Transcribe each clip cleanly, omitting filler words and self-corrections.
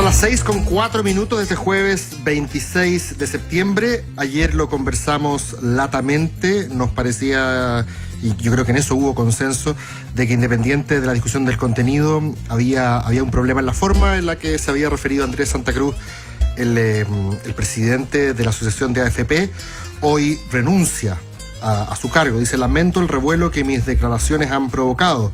Son las 6:04 de este jueves 26 de septiembre. Ayer lo conversamos latamente. Nos parecía, y yo creo que en eso hubo consenso, de que independiente de la discusión del contenido, había un problema en la forma en la que se había referido Andrés Santa Cruz, el presidente de la Asociación de AFP. Hoy renuncia a su cargo. Dice: lamento el revuelo que mis declaraciones han provocado.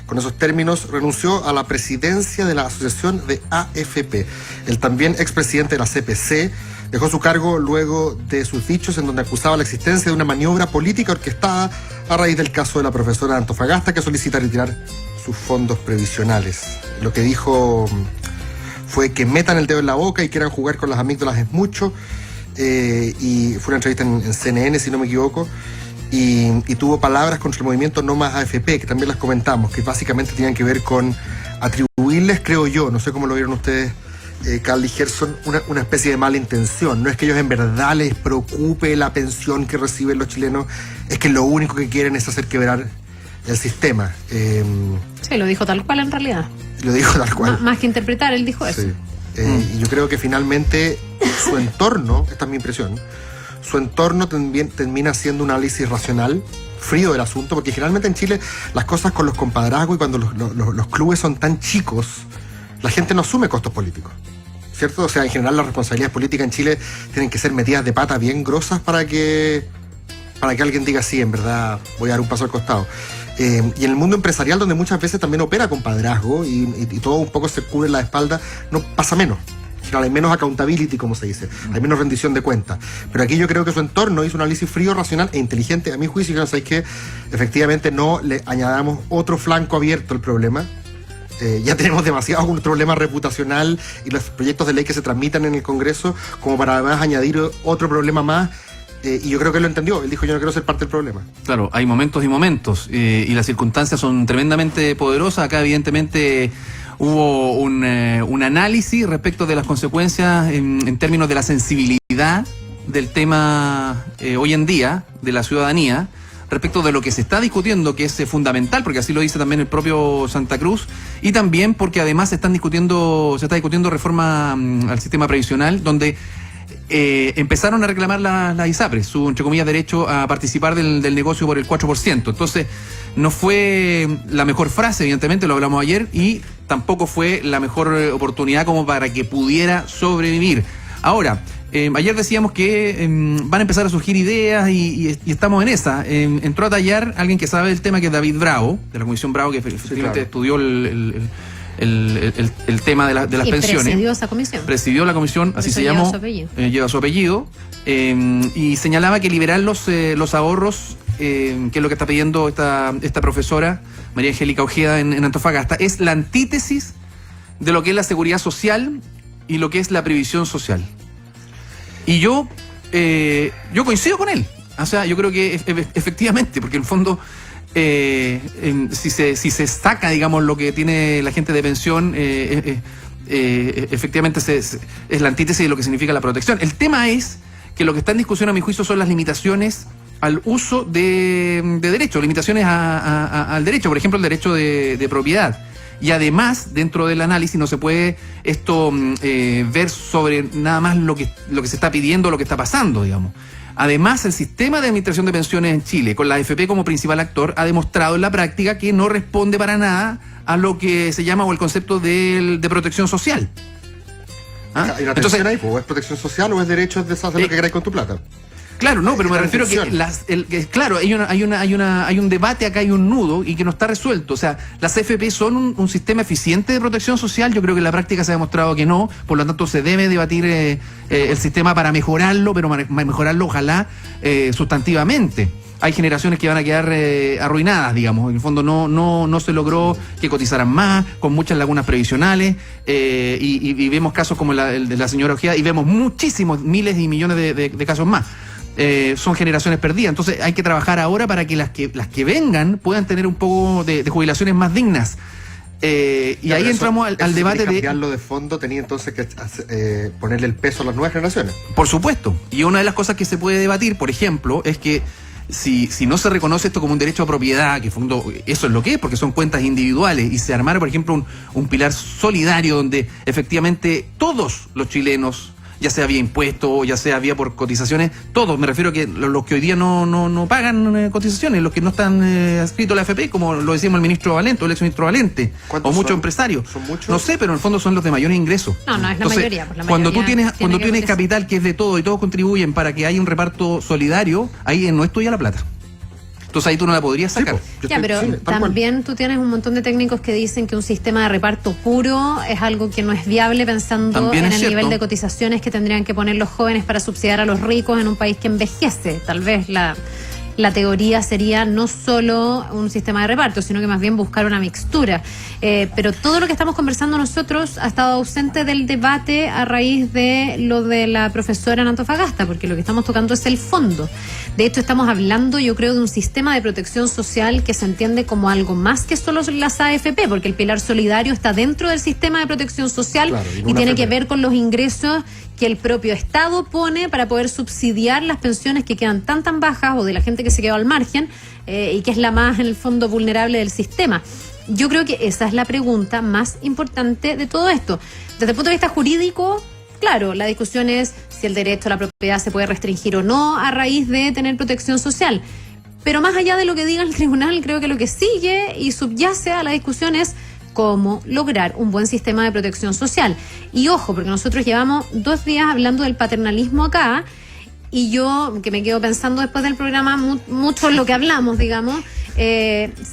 Con esos términos renunció a la presidencia de la Asociación de AFP. El también expresidente de la CPC dejó su cargo luego de sus dichos en donde acusaba la existencia de una maniobra política orquestada a raíz del caso de la profesora de Antofagasta que solicita retirar sus fondos previsionales. Lo que dijo fue que metan el dedo en la boca y quieran jugar con las amígdalas es mucho. Y fue una entrevista en CNN, si no me equivoco. Y tuvo palabras contra el movimiento No Más AFP, que también las comentamos, que básicamente tenían que ver con atribuirles, creo yo, no sé cómo lo vieron ustedes, Carl y Gerson, una especie de mala intención. No es que ellos en verdad les preocupe la pensión que reciben los chilenos, es que lo único que quieren es hacer quebrar el sistema. Sí, lo dijo tal cual en realidad. Lo dijo tal cual. Más que interpretar, él dijo eso. Sí. Y yo creo que finalmente su entorno, esta es mi impresión, su entorno también termina siendo un análisis racional, frío del asunto, porque generalmente en Chile las cosas con los compadrazgos y cuando los clubes son tan chicos, la gente no asume costos políticos, ¿cierto? O sea, en general las responsabilidades políticas en Chile tienen que ser metidas de pata bien grosas para que alguien diga: sí, en verdad voy a dar un paso al costado. Y en el mundo empresarial, donde muchas veces también opera compadrazgo y todo un poco se cubre la espalda, no pasa menos. Hay menos accountability, como se dice, hay menos rendición de cuentas. Pero aquí yo creo que su entorno hizo un análisis frío, racional e inteligente, a mi juicio. No sabéis que efectivamente no le añadamos otro flanco abierto al problema. Ya tenemos demasiado un problema reputacional y los proyectos de ley que se tramitan en el Congreso como para además añadir otro problema más. Y yo creo que él lo entendió. Él dijo: yo no quiero ser parte del problema. Claro, hay momentos y momentos, y las circunstancias son tremendamente poderosas. Acá evidentemente hubo un análisis respecto de las consecuencias en términos de la sensibilidad del tema hoy en día, de la ciudadanía, respecto de lo que se está discutiendo, que es fundamental, porque así lo dice también el propio Santa Cruz, y también porque además se está discutiendo reforma al sistema previsional, donde empezaron a reclamar las ISAPRES, su, entre comillas, derecho a participar del negocio por el 4%. Entonces, no fue la mejor frase, evidentemente, lo hablamos ayer, y tampoco fue la mejor oportunidad como para que pudiera sobrevivir. Ahora, ayer decíamos que van a empezar a surgir ideas y estamos en esa. Entró a tallar alguien que sabe el tema, que es David Bravo, de la Comisión Bravo, que efectivamente estudió el tema de las pensiones. Presidió esa comisión. Presidió la comisión, así se llamó. Lleva su apellido. Y señalaba que liberar los ahorros, que es lo que está pidiendo esta profesora, María Angélica Ojeda, en Antofagasta, es la antítesis de lo que es la seguridad social y lo que es la previsión social. Y yo coincido con él. O sea, yo creo que efectivamente, porque en el fondo, si se saca, digamos, lo que tiene la gente de pensión, efectivamente es la antítesis de lo que significa la protección. El tema es que lo que está en discusión, a mi juicio, son las limitaciones al uso de derechos, limitaciones al derecho, por ejemplo, el derecho de propiedad. Y además, dentro del análisis no se puede ver sobre nada más lo que se está pidiendo, lo que está pasando, digamos. Además, el sistema de administración de pensiones en Chile, con la AFP como principal actor, ha demostrado en la práctica que no responde para nada a lo que se llama, o el concepto de protección social. ¿Ah? Hay una tensión ahí, ¿es protección social o es derecho de hacer lo que queráis con tu plata? Claro, no, pero me refiero claro, hay un debate acá, hay un nudo y que no está resuelto. O sea, las AFP son un sistema eficiente de protección social. Yo creo que en la práctica se ha demostrado que no. Por lo tanto, se debe debatir el sistema para mejorarlo, pero mejorarlo ojalá sustantivamente. Hay generaciones que van a quedar arruinadas, digamos. En el fondo no se logró que cotizaran más, con muchas lagunas previsionales, y vemos casos como el de la señora Ojeda, y vemos muchísimos, miles y millones de casos más. Son generaciones perdidas. Entonces hay que trabajar ahora para que las que vengan puedan tener un poco de jubilaciones más dignas. Y ahí entramos al debate de... cambiarlo de fondo tenía entonces que ponerle el peso a las nuevas generaciones. Por supuesto. Y una de las cosas que se puede debatir, por ejemplo, es que si no se reconoce esto como un derecho a propiedad, que en fondo eso es lo que es, porque son cuentas individuales, y se armara, por ejemplo, un pilar solidario donde efectivamente todos los chilenos, ya sea vía impuestos, ya sea vía por cotizaciones, todos, me refiero a que los que hoy día no pagan cotizaciones, los que no están adscritos a la AFP, como lo decíamos el ministro Valente, o el exministro Valente, o muchos empresarios. ¿Son muchos? No sé, pero en el fondo son los de mayores ingresos. No es la Entonces, mayoría. Pues la cuando mayoría tú tienes capital que es de todo y todos contribuyen para que haya un reparto solidario, ahí no es tuya la plata. Entonces ahí tú no la podrías sacar. Ya, pero también tú tienes un montón de técnicos que dicen que un sistema de reparto puro es algo que no es viable pensando También en es el cierto. nivel de cotizaciones que tendrían que poner los jóvenes para subsidiar a los ricos en un país que envejece. Tal vez la teoría sería no solo un sistema de reparto, sino que más bien buscar una mixtura. Pero todo lo que estamos conversando nosotros ha estado ausente del debate a raíz de lo de la profesora en Antofagasta, porque lo que estamos tocando es el fondo. De hecho, estamos hablando, yo creo, de un sistema de protección social que se entiende como algo más que solo las AFP, porque el pilar solidario está dentro del sistema de protección social, claro, y tiene que ver con los ingresos que el propio Estado pone para poder subsidiar las pensiones que quedan tan bajas, o de la gente que se quedó al margen, y que es la más, en el fondo, vulnerable del sistema. Yo creo que esa es la pregunta más importante de todo esto. Desde el punto de vista jurídico, claro, la discusión es si el derecho a la propiedad se puede restringir o no a raíz de tener protección social. Pero más allá de lo que diga el tribunal, creo que lo que sigue y subyace a la discusión es cómo lograr un buen sistema de protección social. Y ojo, porque nosotros llevamos 2 días hablando del paternalismo acá, y yo, que me quedo pensando después del programa mucho en lo que hablamos, digamos,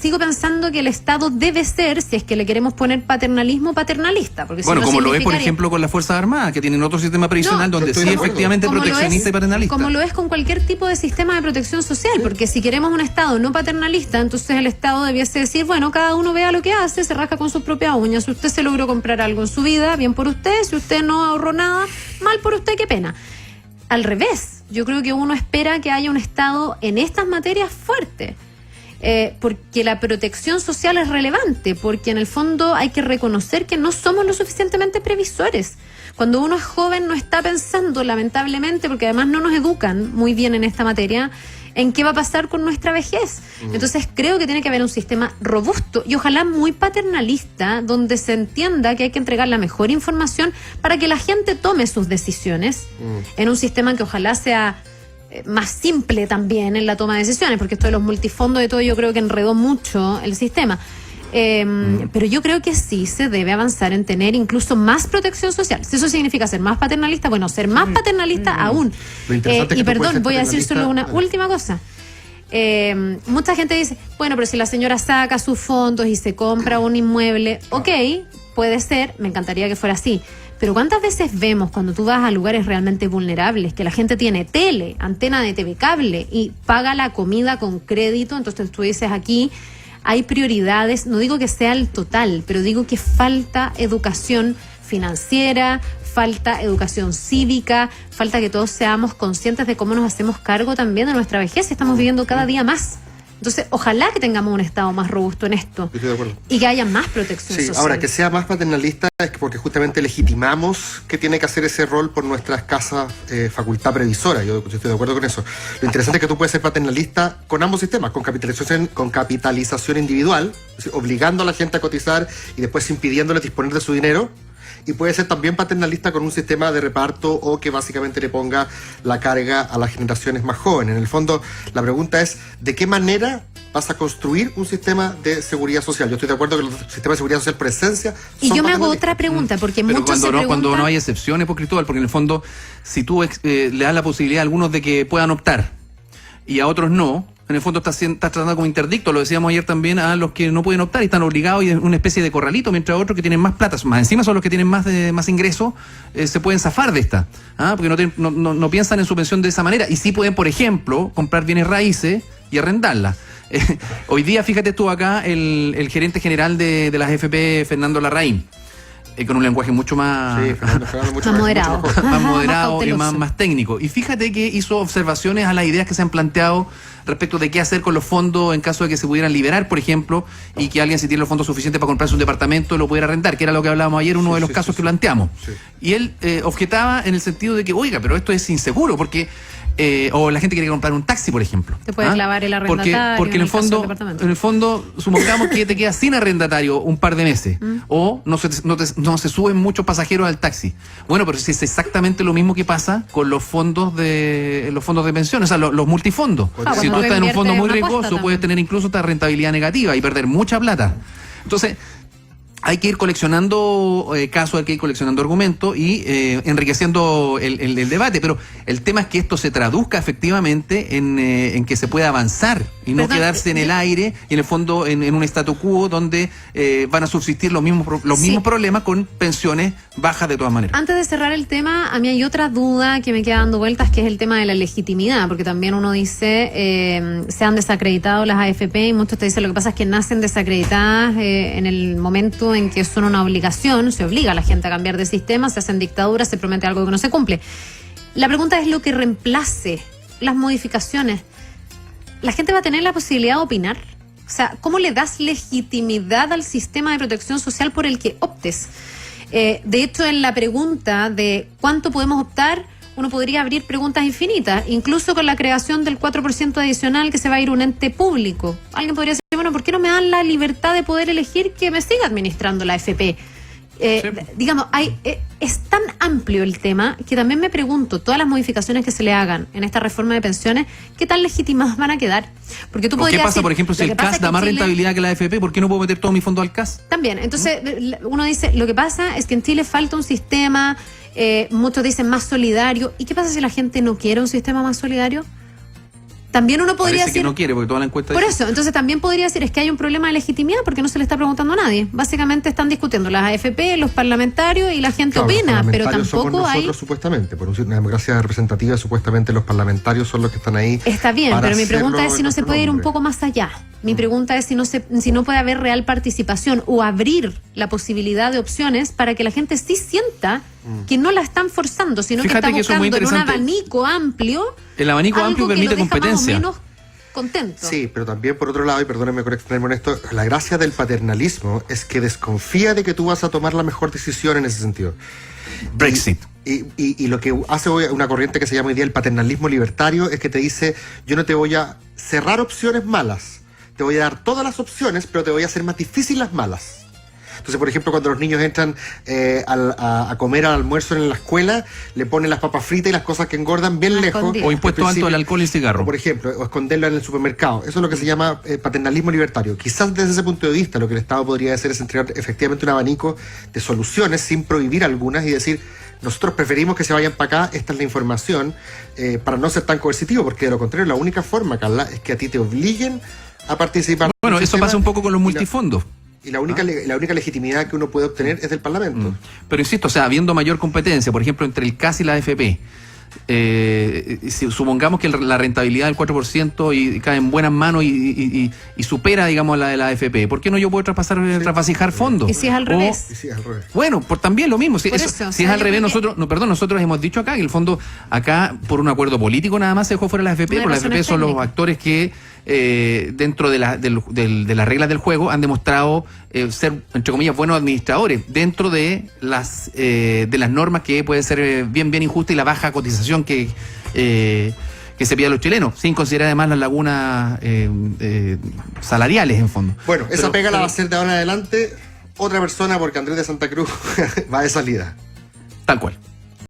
sigo pensando que el Estado debe ser, si es que le queremos poner paternalismo, paternalista. Porque Bueno, si no como lo es, por significaría- ejemplo, con las Fuerzas Armadas, que tienen otro sistema previsional No, donde estoy sí de acuerdo. efectivamente Como lo proteccionista es- y paternalista. Como lo es con cualquier tipo de sistema de protección social, porque si queremos un Estado no paternalista, entonces el Estado debiese decir, bueno, cada uno vea lo que hace, se rasca con sus propias uñas. Si usted se logró comprar algo en su vida, bien por usted. Si usted no ahorró nada, mal por usted, qué pena. Al revés, yo creo que uno espera que haya un Estado en estas materias fuerte. Porque la protección social es relevante, porque en el fondo hay que reconocer que no somos lo suficientemente previsores. Cuando uno es joven no está pensando, lamentablemente, porque además no nos educan muy bien en esta materia, en qué va a pasar con nuestra vejez. Entonces creo que tiene que haber un sistema robusto y ojalá muy paternalista, donde se entienda que hay que entregar la mejor información para que la gente tome sus decisiones en un sistema que ojalá sea más simple también en la toma de decisiones, porque esto de los multifondos y todo yo creo que enredó mucho el sistema. Pero yo creo que sí se debe avanzar en tener incluso más protección social. Si eso significa ser más paternalista, bueno, ser más paternalista aún. Lo interesante es Y que tú puedes perdón, ser voy a decir solo una paternalista. última cosa. Mucha gente dice, bueno, pero si la señora saca sus fondos y se compra un inmueble, ok, puede ser, me encantaría que fuera así. Pero ¿cuántas veces vemos cuando tú vas a lugares realmente vulnerables que la gente tiene tele, antena de TV cable y paga la comida con crédito? Entonces tú dices, aquí hay prioridades, no digo que sea el total, pero digo que falta educación financiera, falta educación cívica, falta que todos seamos conscientes de cómo nos hacemos cargo también de nuestra vejez. Estamos viviendo cada día más. Entonces, ojalá que tengamos un Estado más robusto en esto. Estoy de acuerdo. Y que haya más protección Sí, social. ahora que sea más paternalista es porque justamente legitimamos que tiene que hacer ese rol por nuestra escasa facultad previsora. Yo estoy de acuerdo con eso. Lo interesante es que tú puedes ser paternalista con ambos sistemas, con capitalización individual, es decir, obligando a la gente a cotizar y después impidiéndole disponer de su dinero. Y puede ser también paternalista con un sistema de reparto o que básicamente le ponga la carga a las generaciones más jóvenes. En el fondo, la pregunta es, ¿de qué manera vas a construir un sistema de seguridad social? Yo estoy de acuerdo que los sistemas de seguridad social por esencia Y son yo me hago paternalistas. otra pregunta, porque Pero muchos cuando no hay excepciones, por Cristóbal, porque en el fondo, si tú le das la posibilidad a algunos de que puedan optar y a otros no, en el fondo estás tratando como interdicto, lo decíamos ayer también, a los que no pueden optar y están obligados y es una especie de corralito, mientras otros que tienen más plata, más encima son los que tienen más ingresos, se pueden zafar de esta, porque no piensan en su pensión de esa manera y sí pueden, por ejemplo, comprar bienes raíces y arrendarlas. Hoy día, fíjate tú acá, el gerente general de las FP, Fernando Larraín, con un lenguaje mucho más... Sí, Fernando, mucho Más moderado. mucho mejor. más moderado y cauteloso. más técnico. Y fíjate que hizo observaciones a las ideas que se han planteado respecto de qué hacer con los fondos en caso de que se pudieran liberar, por ejemplo, y que alguien si tiene los fondos suficientes para comprarse un departamento lo pudiera rentar, que era lo que hablábamos ayer, uno de los casos que planteamos. Sí. Y él objetaba en el sentido de que, oiga, pero esto es inseguro, porque o la gente quiere comprar un taxi, por ejemplo. Te puede clavar el arrendatario. Porque en el fondo, supongamos que te quedas sin arrendatario un par de meses, o no se suben muchos pasajeros al taxi. Bueno, pero si es exactamente lo mismo que pasa con los fondos de pensiones, o sea, los multifondos. Si tú estás en un fondo muy riesgoso, puedes tener incluso esta rentabilidad negativa y perder mucha plata. Entonces, hay que ir coleccionando casos, hay que ir coleccionando argumentos y enriqueciendo el debate, pero el tema es que esto se traduzca efectivamente en que se pueda avanzar y no quedarse en el aire y en el fondo en un statu quo donde van a subsistir los mismos problemas con pensiones bajas de todas maneras. Antes de cerrar el tema, a mí hay otra duda que me queda dando vueltas, que es el tema de la legitimidad, porque también uno dice, se han desacreditado las AFP y muchos te dicen lo que pasa es que nacen desacreditadas en el momento en que son una obligación, se obliga a la gente a cambiar de sistema, se hacen dictaduras, se promete algo que no se cumple. La pregunta es lo que reemplace las modificaciones. ¿La gente va a tener la posibilidad de opinar? O sea, ¿cómo le das legitimidad al sistema de protección social por el que optes? De hecho, en la pregunta de cuánto podemos optar, uno podría abrir preguntas infinitas, incluso con la creación del 4% adicional que se va a ir a un ente público. Alguien podría decir, bueno, ¿por qué no me dan la libertad de poder elegir que me siga administrando la AFP? Digamos, es tan amplio el tema que también me pregunto, todas las modificaciones que se le hagan en esta reforma de pensiones, ¿qué tan legitimadas van a quedar? Porque tú podrías ¿qué pasa, decir, por ejemplo, si el CAS da más rentabilidad que la AFP? ¿Por qué no puedo meter todo mi fondo al CAS? También, entonces uno dice, lo que pasa es que en Chile falta un sistema, muchos dicen más solidario. ¿Y qué pasa si la gente no quiere un sistema más solidario? También uno podría decir... que no quiere, porque toda la encuesta por dice... eso, entonces también podría decir, es que hay un problema de legitimidad porque no se le está preguntando a nadie. Básicamente están discutiendo las AFP, los parlamentarios y la gente opina, pero tampoco somos hay... nosotros, supuestamente, por una democracia representativa, supuestamente los parlamentarios son los que están ahí. Está bien, pero mi pregunta es si no se puede ir un poco más allá. Mi pregunta es si no puede haber real participación o abrir la posibilidad de opciones para que la gente sí sienta que no la están forzando, sino Fíjate que está buscando en un interesante. abanico amplio. El abanico amplio permite competencia. Más o menos contento. Sí, pero también por otro lado, y perdónenme por exponerme en esto, la gracia del paternalismo es que desconfía de que tú vas a tomar la mejor decisión en ese sentido. Brexit. Y lo que hace hoy una corriente que se llama hoy día el paternalismo libertario es que te dice, yo no te voy a cerrar opciones malas, te voy a dar todas las opciones, pero te voy a hacer más difícil las malas. Entonces, por ejemplo, cuando los niños entran a comer al almuerzo en la escuela, le ponen las papas fritas y las cosas que engordan bien lejos. O impuesto alto al alcohol y el cigarro. Por ejemplo, o esconderlo en el supermercado. Eso es lo que se llama paternalismo libertario. Quizás desde ese punto de vista lo que el Estado podría hacer es entregar efectivamente un abanico de soluciones sin prohibir algunas y decir, nosotros preferimos que se vayan para acá, esta es la información, para no ser tan coercitivo, porque de lo contrario, la única forma, Carla, es que a ti te obliguen a participar. Bueno, eso pasa un poco con los multifondos. Y la única legitimidad que uno puede obtener es del Parlamento. Pero insisto, o sea, habiendo mayor competencia, por ejemplo, entre el CAS y la AFP, si supongamos que la rentabilidad del 4% y cae en buenas manos y supera, digamos, la de la AFP, ¿por qué no yo puedo trasvasijar fondos? ¿Y si es al revés? Y si es al revés. Bueno, por también lo mismo. Si eso, es al revés, nosotros hemos dicho acá que el fondo, acá, por un acuerdo político nada más se dejó fuera la AFP, porque la AFP son los actores que dentro de las reglas del juego han demostrado ser, entre comillas, buenos administradores dentro de las normas que pueden ser bien injustas y la baja cotización que se pide a los chilenos, sin considerar además las lagunas salariales en fondo. Bueno, esa pega la va a hacer de ahora en adelante otra persona, porque Andrés de Santa Cruz va de salida. Tal cual.